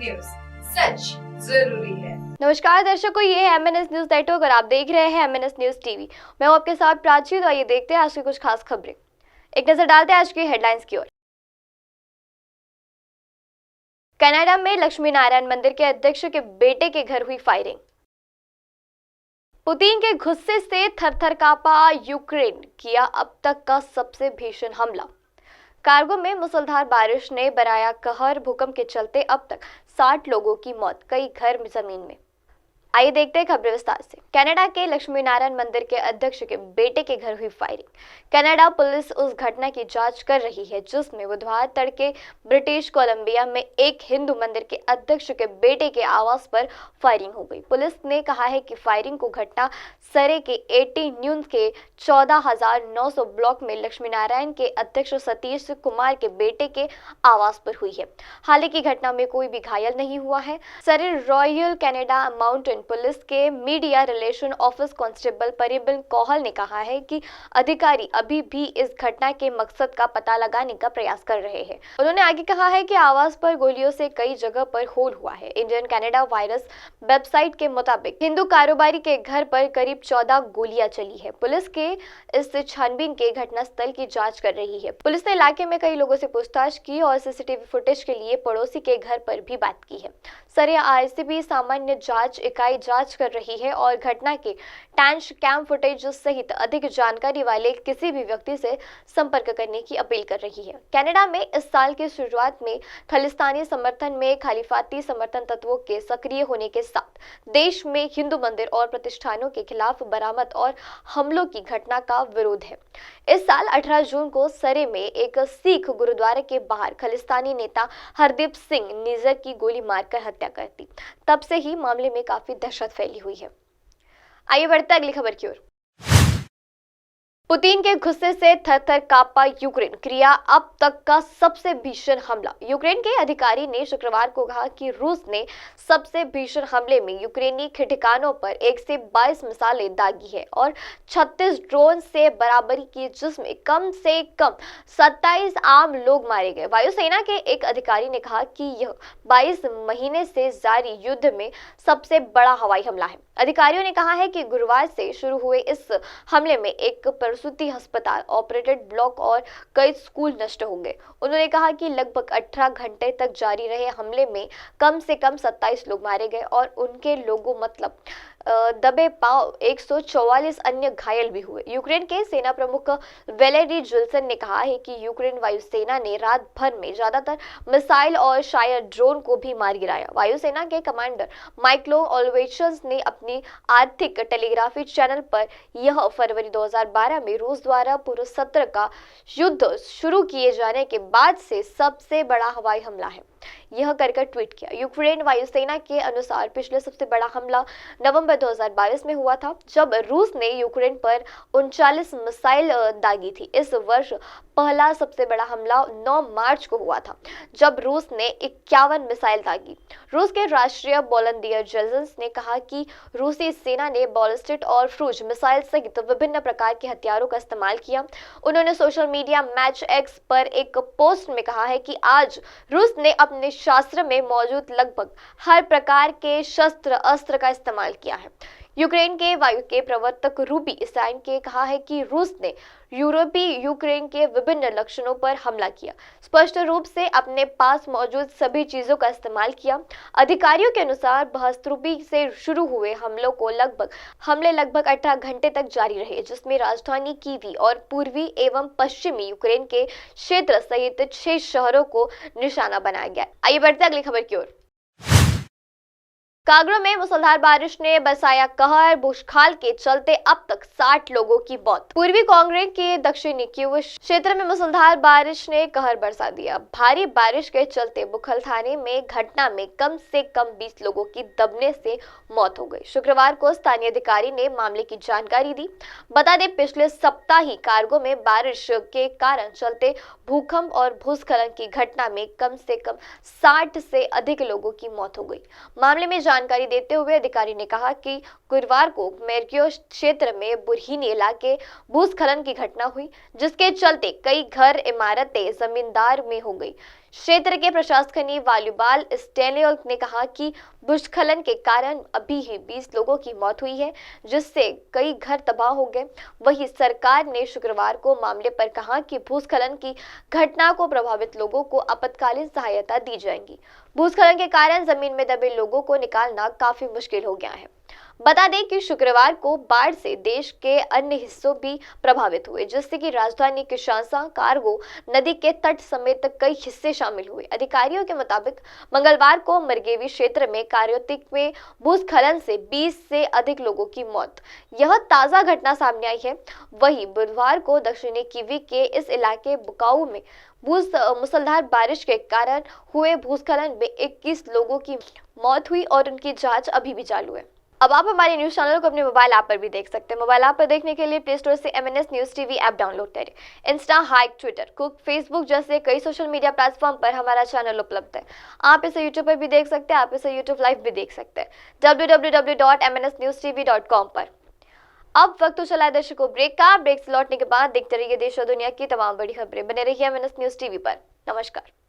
News, सच जरूरी है। नमस्कार दर्शकों, ये है MNS न्यूज नेटवर्क और आप देख रहे हैं MNS न्यूज टीवी। मैं हूं आपके साथ प्राची। तो आइए देखते हैं आज की कुछ खास खबरें। एक नजर डालते हैं आज की हेडलाइंस की ओर। कनाडा में लक्ष्मी नारायण मंदिर के अध्यक्ष के बेटे के घर हुई फायरिंग। पुतिन के गुस्से से थर-थर कांपा यूक्रेन, किया अब तक का सबसे भीषण हमला। कार्गो में मूसलाधार बारिश ने बरपाया कहर, भूकंप के चलते अब तक 60 लोगों की मौत, कई घर जमीन में। आइए देखते हैं खबरें विस्तार से। कनाडा के लक्ष्मी नारायण मंदिर के अध्यक्ष के बेटे के घर हुई फायरिंग। कनाडा पुलिस उस घटना की जांच कर रही है जिसमें बुधवार तड़के ब्रिटिश कोलंबिया में एक हिंदू मंदिर के अध्यक्ष के बेटे के आवास पर फायरिंग हो गई। पुलिस ने कहा है कि फायरिंग को घटना सरे के 80 न्यूज के 14,900 ब्लॉक में लक्ष्मी नारायण के अध्यक्ष सतीश कुमार के बेटे के आवास पर हुई है। हालांकि घटना में कोई भी घायल नहीं हुआ है। Surrey Royal Canada Mountain Police के media relation office constable Parimal Kohal ने कहा है कि अधिकारी अभी भी इस घटना के मकसद का पता लगाने का प्रयास कर रहे हैं। उन्होंने आगे कहा है कि आवास पर गोलियों से कई जगह पर होल हुआ है। इंडियन कनाडा वायरस वेबसाइट के मुताबिक हिंदू कारोबारी के घर पर करीब 14 गोलियां चली है। पुलिस के इस छानबीन के घटनास्थल की जांच कर रही है। पुलिस ने इलाके में कई लोगों से पूछताछ की और सीसीटीवी फुटेज के लिए पड़ोसी के घर पर भी बात की है। सरे आईसीबी सामान्य जांच इकाई जांच कर रही है और घटना के टैंश कैम फुटेज सहित अधिक जानकारी वाले किसी भी व्यक्ति से संपर्क करने की अपील कर रही है। कनाडा में इस साल की शुरुआत में खालिस्तानी समर्थन में खालिफाती समर्थन तत्वों के सक्रिय होने के साथ देश में हिंदू मंदिर और प्रतिष्ठानों के खिलाफ बरामद और हमलों की घटना का विरोध है। इस साल 18 जून को सरे में एक सिख गुरुद्वारे के बाहर खालिस्तानी नेता हरदीप सिंह निज्जर की गोली मारकर हत्या कर दी। तब से ही मामले में काफी दहशत फैली हुई है। आइए बढ़ते अगली खबर की ओर। पुतिन के गुस्से से थर-थर कांपा यूक्रेन, किया अब तक का सबसे भीषण हमला। यूक्रेन के अधिकारी ने शुक्रवार को कहा कि रूस ने सबसे भीषण हमले में यूक्रेनी ठिकानों पर 1 से 22 मिसाइलें दागी है और 36 ड्रोन से बराबरी की, जिसमें कम से कम 27 आम लोग मारे गए। वायुसेना के एक अधिकारी ने कहा कि यह 22 महीने से जारी युद्ध में सबसे बड़ा हवाई हमला है। अधिकारियों ने कहा है कि गुरुवार से शुरू हुए इस हमले में एक प्रसूति अस्पताल, ऑपरेटेड ब्लॉक और कई स्कूल नष्ट हो गए। उन्होंने कहा कि लगभग 18 घंटे तक जारी रहे हमले में कम से कम 27 लोग मारे गए और उनके लोगों मतलब दबे पांव 144 अन्य घायल भी हुए। यूक्रेन के सेना प्रमुख वेलेरी जुल्सन ने कहा है कि यूक्रेन वायुसेना ने रात भर में ज्यादातर मिसाइल और शायद ड्रोन को भी मार गिराया। वायुसेना के कमांडर माइकलो ओलवेचन्स ने अपनी आर्थिक टेलीग्राफी चैनल पर यह फरवरी 2012 में रूस द्वारा पूर्व सत्र का युद्ध शुरू किए जाने के बाद से सबसे बड़ा हवाई हमला है, यह कर ट्वीट किया। यूक्रेन वायुसेना के अनुसार पिछले सबसे बड़ा हमला नवंबर 2022 में हुआ था, जब रूस ने यूक्रेन पर 39 मिसाइल दागी थी। इस वर्ष पहला सबसे बड़ा हमला 9 मार्च को हुआ था, जब रूस ने 51 मिसाइल दागी। रूस के राष्ट्रीय वॉलंटियर जेलेंस्की ने कहा कि रूसी सेना ने बैलिस्टिक और क्रूज मिसाइल सहित विभिन्न प्रकार के हथियारों का इस्तेमाल किया। उन्होंने सोशल मीडिया मैच एक्स पर एक पोस्ट में कहा है कि आज रूस ने अपने शास्त्र में मौजूद लगभग हर प्रकार के शस्त्र अस्त्र का इस्तेमाल किया है। यूक्रेन के वायु के प्रवर्तक रूबी स्टाइन ने कहा है कि रूस ने यूरोपीय यूक्रेन के विभिन्न लक्षणों पर हमला किया, स्पष्ट रूप से अपने पास मौजूद सभी चीजों का इस्तेमाल किया। अधिकारियों के अनुसार बहस्तरूपी से शुरू हुए हमले लगभग 18 घंटे तक जारी रहे, जिसमें राजधानी कीवी और पूर्वी एवं पश्चिमी यूक्रेन के क्षेत्र सहित 6 शहरों को निशाना बनाया गया। आइए बढ़ते अगली खबर की ओर। कांगड़ा में मूसलाधार बारिश ने बरसाया कहर, भूस्खलन के चलते अब तक 60 लोगों की मौत। पूर्वी कांगड़ा के दक्षिणी क्यू क्षेत्र में मूसलाधार बारिश ने कहर बरसा दिया। भारी बारिश के चलते बुखल थाने में घटना में कम से कम 20 लोगों की दबने से मौत हो गई। शुक्रवार को स्थानीय अधिकारी ने मामले की जानकारी दी। बता दें, पिछले सप्ताह ही कार्गो में बारिश के कारण चलते भूकंप और भूस्खलन की घटना में कम से कम 60 से अधिक लोगों की मौत हो गई। मामले में जानकारी देते हुए अधिकारी ने कहा कि गुरुवार को मेरकियो क्षेत्र में बुरहीन इलाके भूस्खलन की घटना हुई, जिसके चलते कई घर इमारतें जमींदार में हो गई। क्षेत्र के प्रशासकीय वालीबाल स्टेनियल ने कहा कि भूस्खलन के कारण अभी ही 20 लोगों की मौत हुई है, जिससे कई घर तबाह हो गए। वहीं सरकार ने शुक्रवार को मामले पर कहा कि भूस्खलन की घटना को प्रभावित लोगों को आपातकालीन सहायता दी जाएगी। भूस्खलन के कारण जमीन में दबे लोगों को निकालना काफी मुश्किल हो गया है। बता दें कि शुक्रवार को बाढ़ से देश के अन्य हिस्सों भी प्रभावित हुए, जिससे कि राजधानी किंशासा, कार्गो नदी के तट समेत कई हिस्से शामिल हुए। अधिकारियों के मुताबिक मंगलवार को मरगेवी क्षेत्र में कार्योतिक में भूस्खलन से 20 से अधिक लोगों की मौत, यह ताजा घटना सामने आई है। वहीं बुधवार को दक्षिणी किवी के इस इलाके बुकाऊ में मूसलाधार बारिश के कारण हुए भूस्खलन में 21 लोगों की मौत हुई और उनकी जांच अभी भी चालू है। अब आप हमारे न्यूज चैनल को अपने मोबाइल ऐप पर भी देख सकते हैं। मोबाइल ऐप पर देखने के लिए प्ले स्टोर से MNS news TV app download करें। इंस्टा, हाइक, ट्विटर, कुक, फेसबुक जैसे कई सोशल मीडिया प्लेटफॉर्म पर हमारा चैनल उपलब्ध है। आप इसे यूट्यूब पर भी देख सकते हैं, आप इसे यूट्यूब लाइव भी देख सकते हैं www.mnsnewstv.com पर। अब वक्त तो चला है दर्शकों ब्रेक का। ब्रेक से लौटने के बाद देखते रहिए देश और दुनिया की तमाम बड़ी खबरें। बने रहिए MNS न्यूज टीवी पर। नमस्कार।